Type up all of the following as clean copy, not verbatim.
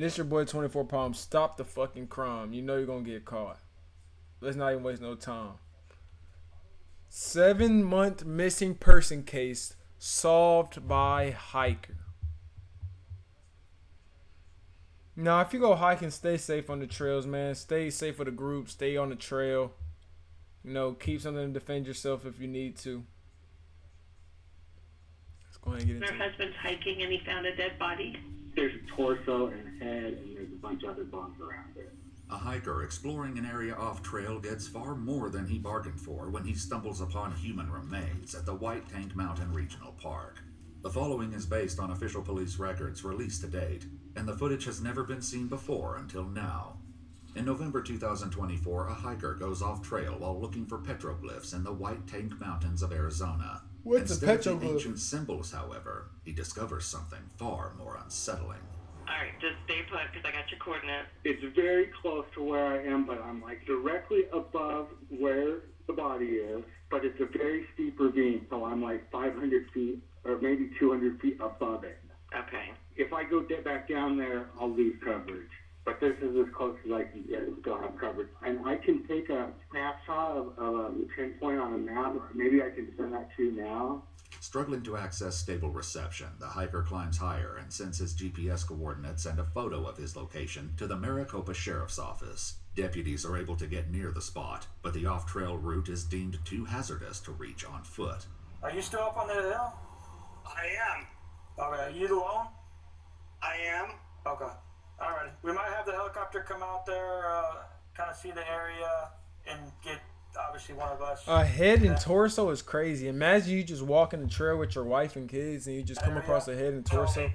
This your boy 24 Palm. Stop the fucking crime. You know you're gonna get caught. Let's not even waste no time. 7-month missing person case solved by hiker. Now, if you go hiking, stay safe on the trails, man. Stay safe with the group. Stay on the trail. You know, keep something to defend yourself if you need to. Let's go ahead and get Her into it. husband's hiking and he found a dead body. There's a torso and a head, and there's a bunch of other bones around it. A hiker exploring an area off-trail gets far more than he bargained for when he stumbles upon human remains at the White Tank Mountain Regional Park. The following is based on official police records released to date, and the footage has never been seen before until now. In November 2024, a hiker goes off-trail while looking for petroglyphs in the White Tank Mountains of Arizona. What's a Instead of the petroglyph? ancient symbols, however, he discovers something far more unsettling. Alright, just stay put because I got your coordinates. It's very close to where I am, but I'm like directly above where the body is, but it's a very steep ravine, so I'm like 500 feet or maybe 200 feet above it. Okay. If I go back down there, I'll lose coverage. But this is as close as I can get and still have coverage. And I can take a snapshot of a pinpoint on a map. Maybe I can send that to you now. Struggling to access stable reception, the hiker climbs higher and sends his GPS coordinates and a photo of his location to the Maricopa Sheriff's Office. Deputies are able to get near the spot, but the off-trail route is deemed too hazardous to reach on foot. Are you still up on the hill? I am. Okay, are you alone? I am. Okay. Alrighty. We might have the helicopter come out there, kind of see the area, and get, obviously, one of us. A head and torso is crazy. Imagine you just walking the trail with your wife and kids and you just come across a head and torso.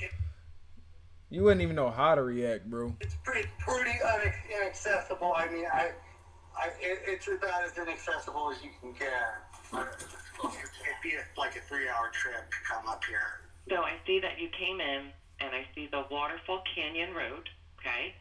You wouldn't even know how to react, bro. It's pretty inaccessible. I mean, it's about as inaccessible as you can get. It'd be like a 3-hour trip to come up here. So I see that you came in and I see the Waterfall Canyon Road. Okay.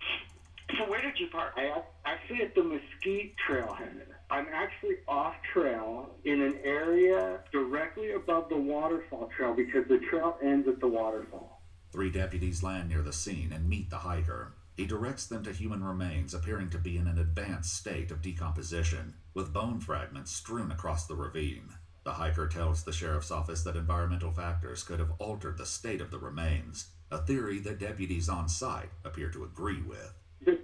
So where did you park? I actually at the Mesquite Trailhead. I'm actually off trail in an area directly above the waterfall trail because the trail ends at the waterfall. 3 deputies land near the scene and meet the hiker. He directs them to human remains appearing to be in an advanced state of decomposition, with bone fragments strewn across the ravine. The hiker tells the sheriff's office that environmental factors could have altered the state of the remains, a theory that deputies on site appear to agree with. This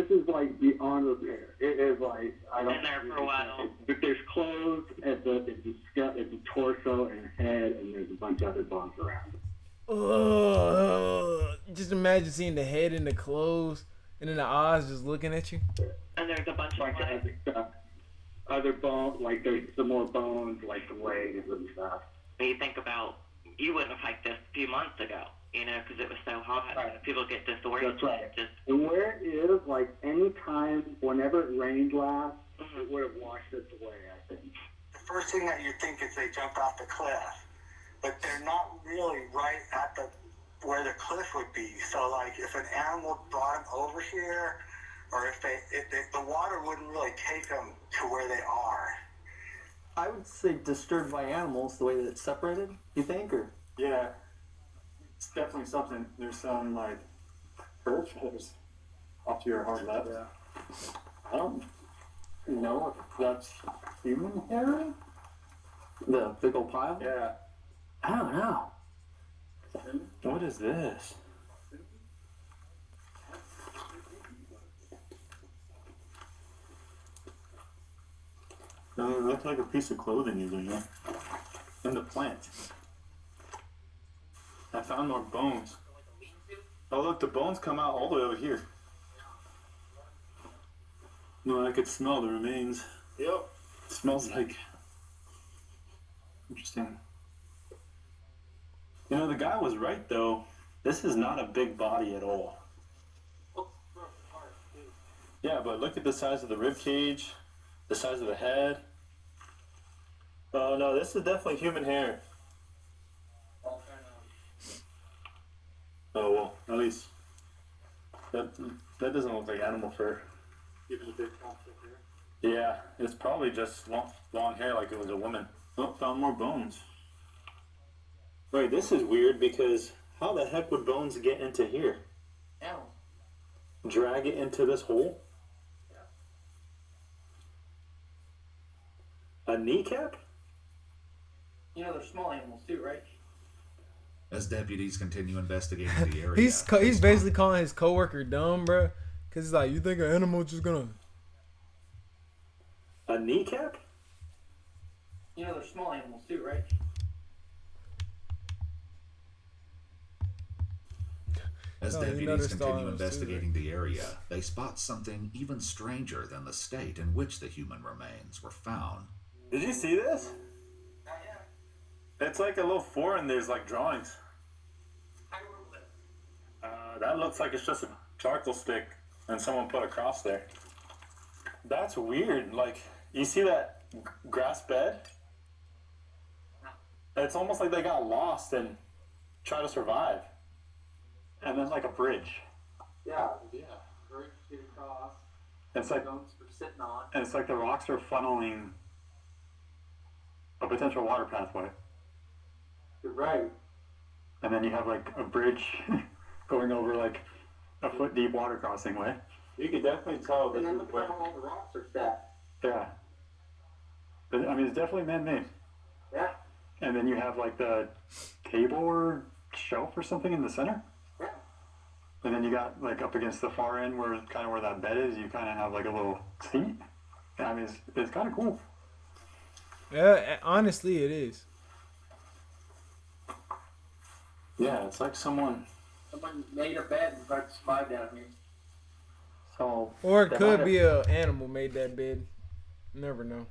is like beyond repair. It is like, I don't Been there for a while. But there's clothes, it's a torso and a head, and there's a bunch of other bones around it. Just imagine seeing the head and the clothes and then the eyes just looking at you. And there's a bunch of Other stuff. Other bones, like there's some more bones, like some legs and stuff. When you think about, you wouldn't have hiked this a few months ago, you know, because it was so hot. Right. People get disoriented. That's right. Just, And where it is, like any time, whenever it rained last, it would have washed us away, I think. The first thing that you think is they jumped off the cliff, but they're not really right at where the cliff would be. So, like, if an animal brought them over here, or if the water wouldn't really take them to where they are. I would say disturbed by animals, the way that it's separated, you think, or? Yeah. It's definitely something. There's some, like, fur feathers off to your hard left. Yeah. I don't know if that's human hair. The big old pile? Yeah. I don't know. What is this? It looks like a piece of clothing usually, yeah. And the plant. I found more bones. Oh look, the bones come out all the way over here. No, I could smell the remains. Yep. It smells like... Interesting. You know, the guy was right though. This is not a big body at all. Yeah, but look at the size of the rib cage, the size of the head. Oh no, this is definitely human hair. Oh well, at least that doesn't look like animal fur. Yeah, it's probably just long hair like it was a woman. Oh, found more bones. Wait, this is weird because how the heck would bones get into here? drag it into this hole? A kneecap? You know, they're small animals too, right? As deputies continue investigating the area, He's basically calling his coworker dumb, bro. Cause he's like, you think an animal just gonna? A kneecap? You know, they're small animals too, right? As Oh, you deputies noticed all continue those too, investigating the area, they spot something even stranger than the state in which the human remains were found. Did you see this? It's like a little foreign. There's like drawings. That looks like it's just a charcoal stick and someone put a cross there. That's weird. Like, you see that grass bed? It's almost like they got lost and tried to survive. And then like a bridge. Yeah. Bridge across. It's like, We're sitting on. and it's like the rocks are funneling a potential water pathway. You're right. And then you have like a bridge going over like a foot deep water crossing way. You can definitely tell this And then is look where. how all the rocks are set. Yeah. But I mean, it's definitely man-made. Yeah. And then you have like the table or shelf or something in the center. Yeah. And then you got like up against the far end where that bed is, you kind of have like a little seat. I mean, it's kind of cool. Yeah, honestly, it is. Yeah, it's like someone. Someone made a bed and tried to survive down here. So. Or it they could might be a animal made that bed. Never know.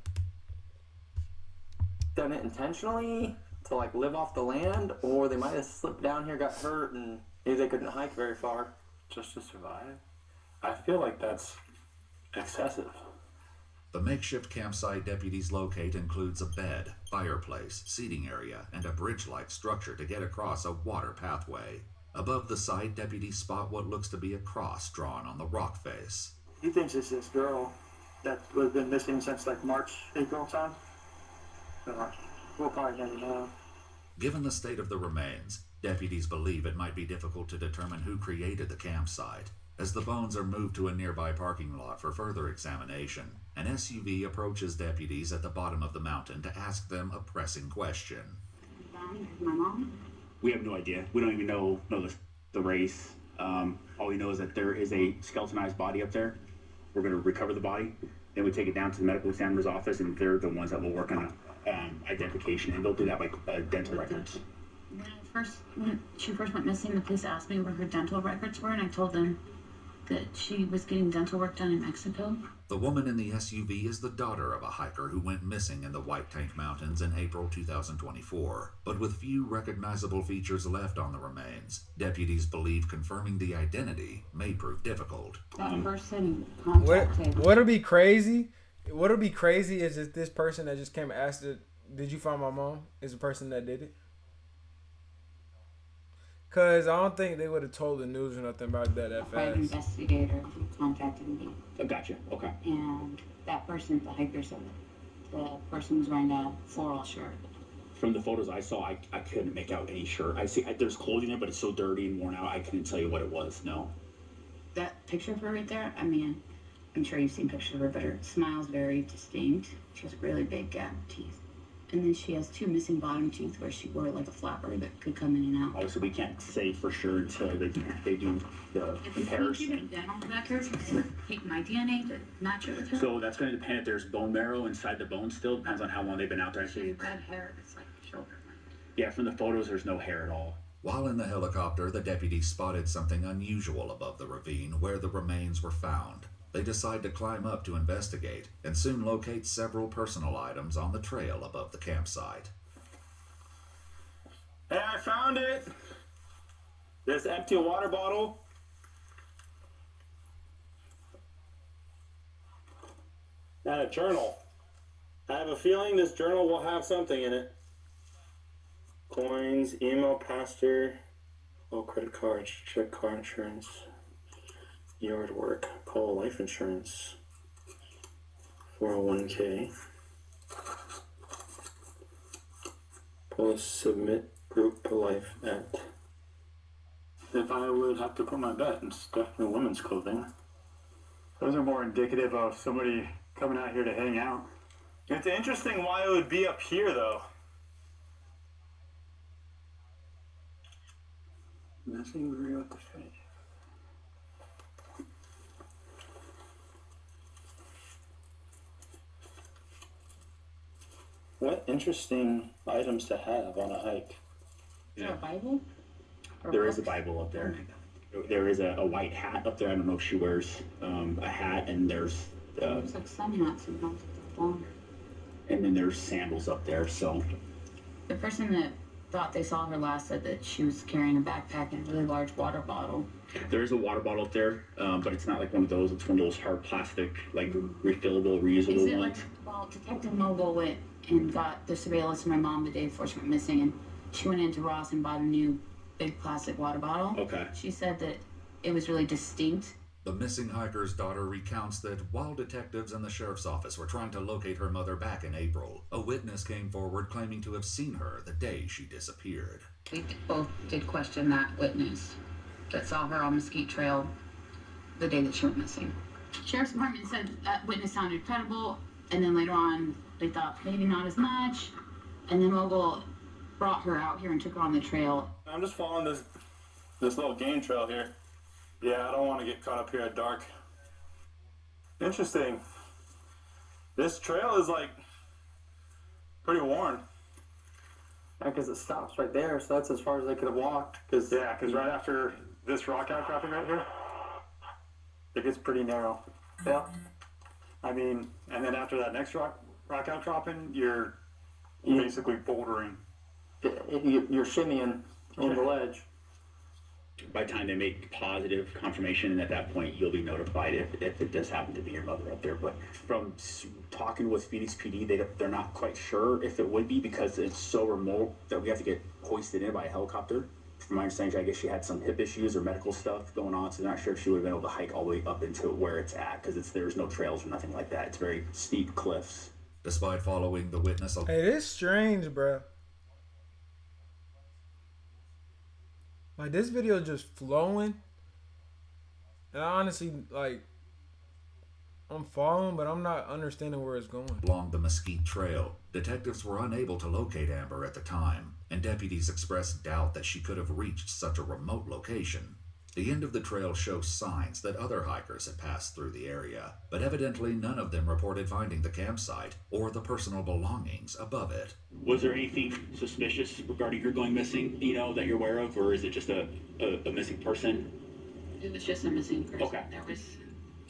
Done it intentionally to like live off the land, or they might have slipped down here, got hurt, and maybe they couldn't hike very far. Just to survive. I feel like that's excessive. The makeshift campsite deputies locate includes a bed, fireplace, seating area, and a bridge-like structure to get across a water pathway. Above the site, deputies spot what looks to be a cross drawn on the rock face. He thinks it's this girl that has been missing since like March, April time. So we'll probably never know. Given the state of the remains, deputies believe it might be difficult to determine who created the campsite. As the bones are moved to a nearby parking lot for further examination, an SUV approaches deputies at the bottom of the mountain to ask them a pressing question. My mom? We have no idea. We don't even know the race. All we know is that there is a skeletonized body up there. We're going to recover the body. Then we take it down to the medical examiner's office, and they're the ones that will work on identification, and they'll do that by dental records. When she first went missing, the police asked me where her dental records were, and I told them that she was getting dental work done in Mexico. The woman in the SUV is the daughter of a hiker who went missing in the White Tank Mountains in April 2024. But with few recognizable features left on the remains, deputies believe confirming the identity may prove difficult. That person contacted. What'll be crazy? What'll be crazy is if this person that just came and asked it, did you find my mom? Is the person that did it? Cause I don't think they would have told the news or nothing about that A fast. private investigator contacted me. Gotcha. Okay. And that person, the hiker, said that the person was wearing a floral shirt. From the photos I saw, I couldn't make out any shirt. There's clothing there, but it's so dirty and worn out, I couldn't tell you what it was. No. That picture of her right there, I mean, I'm sure you've seen pictures of her, but her smile's very distinct. She has really big gap teeth. And then she has two missing bottom teeth where she wore like a flapper that could come in and out. Obviously, we can't say for sure until they do the If we comparison. keep dental records, take my DNA to match it with her. So that's going to depend if there's bone marrow inside the bone still. Depends on how long they've been out there. She's got hair that's like shoulder length. Yeah, from the photos, there's no hair at all. While in the helicopter, the deputies spotted something unusual above the ravine where the remains were found. They decide to climb up to investigate and soon locate several personal items on the trail above the campsite. Hey, I found it! This empty water bottle. And a journal. I have a feeling this journal will have something in it. Coins, email, pastor, all credit cards, check car insurance, yard work, call life insurance, 401k, post submit group life at if I would have to put my bet, it's definitely women's clothing. Those are more indicative of somebody coming out here to hang out. It's interesting why it would be up here, though. Nothing real with the face. What interesting items to have on a hike. Is there a Bible? Or There what? is a Bible up there. There is a white hat up there. I don't know if she wears a hat, and there's There's like sun hats and hats longer. and then there's sandals up there. So The person that thought they saw her last said that she was carrying a backpack and a really large water bottle. there is a water bottle up there, but it's not like one of those. It's one of those hard plastic, like refillable, reusable Is it like, ones. well, Detective Mogul went and got the surveillance of my mom the day before she went missing, and she went into Ross and bought a new big plastic water bottle. Okay. She said that it was really distinct. The missing hiker's daughter recounts that while detectives and the sheriff's office were trying to locate her mother back in April, a witness came forward claiming to have seen her the day she disappeared. We both did question that witness that saw her on Mesquite Trail the day that she went missing. Sheriff's Department said that witness sounded credible, and then later on they thought maybe not as much, and then Mogul brought her out here and took her on the trail. I'm just following this little game trail here. Yeah, I don't want to get caught up here at dark. Interesting. This trail is like pretty worn. Yeah, because it stops right there, so that's as far as they could have walked. Because right after this rock outcropping right here, it gets pretty narrow. Yeah. I mean, and then after that next rock outcropping, you're basically bouldering. You're shimmying on the ledge. By the time they make positive confirmation, and at that point you'll be notified if it does happen to be your mother up there. But from talking with Phoenix PD, they're not quite sure if it would be, because it's so remote that we have to get hoisted in by a helicopter. From my understanding, I guess she had some hip issues or medical stuff going on, so they're not sure if she would have been able to hike all the way up into where it's at, because there's no trails or nothing like that. It's very steep cliffs. Despite following the witness, Hey, this is strange, bro. Like, this video just flowing. And I honestly, like, I'm following, but I'm not understanding where it's going. along the Mesquite Trail, detectives were unable to locate Amber at the time, and deputies expressed doubt that she could have reached such a remote location. The end of the trail shows signs that other hikers had passed through the area, but evidently none of them reported finding the campsite or the personal belongings above it. Was there anything suspicious regarding her going missing, that you're aware of, or is it just a missing person? It was just a missing person. Okay. There was,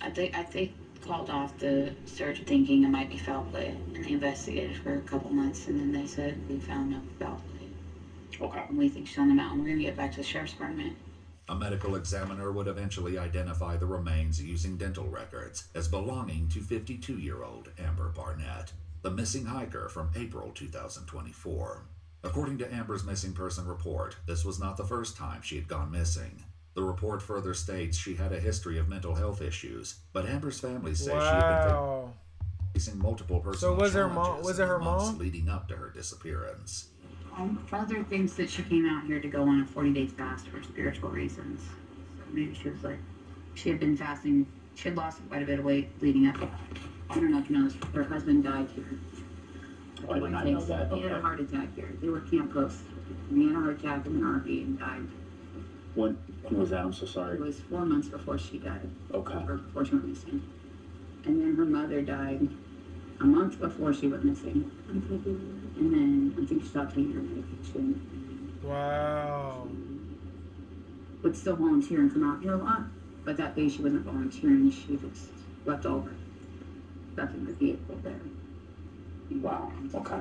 I think called off the search thinking it might be foul play, and they investigated for a couple months, and then they said we found no foul play. Okay. And we think she's on the mountain. We're gonna get back to the sheriff's department. A medical examiner would eventually identify the remains using dental records as belonging to 52-year-old Amber Barnett, the missing hiker from April 2024. According to Amber's missing person report, this was not the first time she had gone missing. The report further states she had a history of mental health issues, but Amber's family says she had been facing multiple personal was her challenges mom? Was in it her the months mom? leading up to her disappearance. Father thinks that she came out here to go on a 40-day fast for spiritual reasons. So maybe she was like, she had been fasting. She had lost quite a bit of weight leading up. I don't know if you know this. Her husband died here. Oh, I did not know that. He had a heart attack here. They were camp hosts. And he had a heart attack in an RV and died. When was that? I'm so sorry. It was 4 months before she died. Okay. Or before she went missing. And then her mother died a month before she went missing. And then I think she stopped taking her medication. Wow. Would still volunteer and come out here a lot, but that day she wasn't volunteering. She just left over. Left in the vehicle there. Wow. Okay.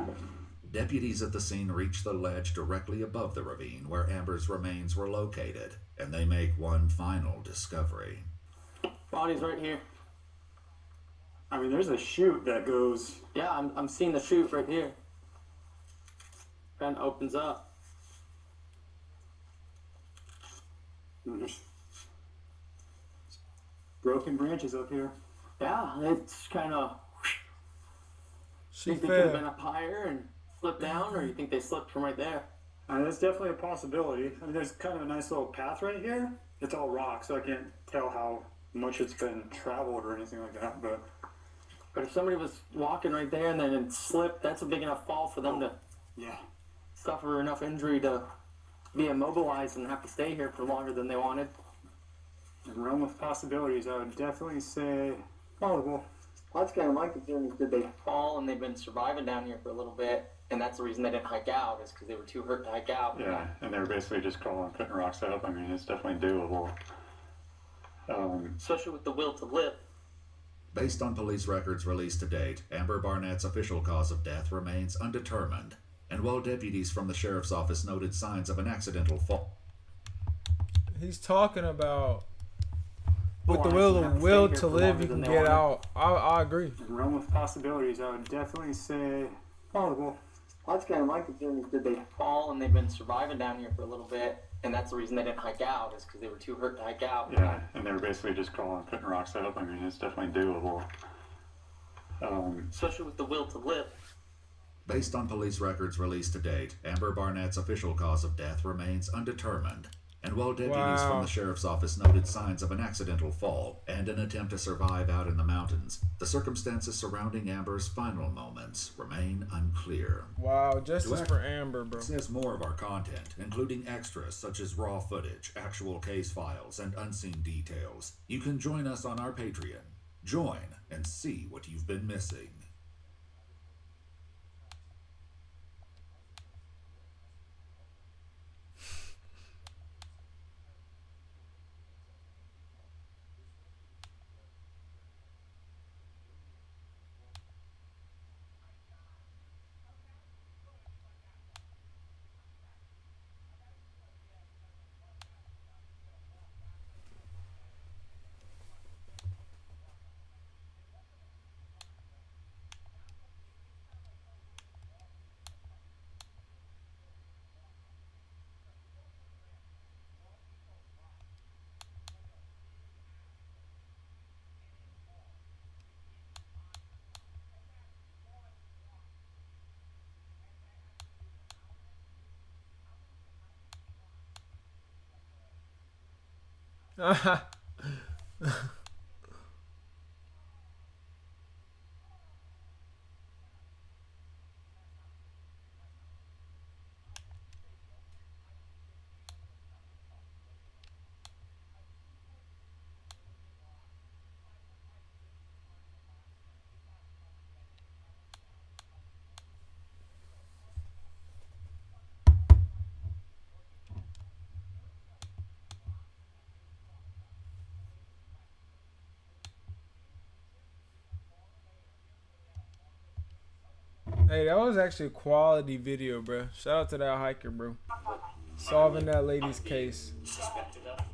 Deputies at the scene reach the ledge directly above the ravine where Amber's remains were located, and they make one final discovery. Body's right here. I mean, there's a chute that goes. Yeah, I'm seeing the chute right here. Kind of opens up. There's broken branches up here. Yeah, it's kind of. She Think they could have fell. been up higher and slipped down, or you think they slipped from right there? That's definitely a possibility. I mean, there's kind of a nice little path right here. It's all rock, so I can't tell how much it's been traveled or anything like that. But if somebody was walking right there and then it slipped, that's a big enough fall for them to suffer enough injury to be immobilized and have to stay here for longer than they wanted. In the realm of possibilities, I would definitely say probable. Well, that's kind of my concern, is did they fall and they've been surviving down here for a little bit, and that's the reason they didn't hike out, is because they were too hurt to hike out. Yeah, and they were basically just crawling, putting rocks up. I mean, it's definitely doable. Especially with the will to live. Based on police records released to date, Amber Barnett's official cause of death remains undetermined, and while deputies from the sheriff's office noted signs of an accidental fall, he's talking about with the will to live, you can get out. I agree. In the realm of possibilities, I would definitely say probable. Well, that's kind of my concern, is did they fall and they've been surviving down here for a little bit, and that's the reason they didn't hike out, is because they were too hurt to hike out. Yeah, and they were basically just crawling, putting rocks up. I mean, it's definitely doable. Especially with the will to live. based on police records released to date, Amber Barnett's official cause of death remains undetermined. And while deputies from the sheriff's office noted signs of an accidental fall and an attempt to survive out in the mountains, the circumstances surrounding Amber's final moments remain unclear. Wow, justice for Amber, bro. Access more of our content, including extras such as raw footage, actual case files, and unseen details. You can join us on our Patreon. Join and see what you've been missing. Hey, that was actually a quality video, bro. Shout out to that hiker, bro. Solving that lady's case. Suspected of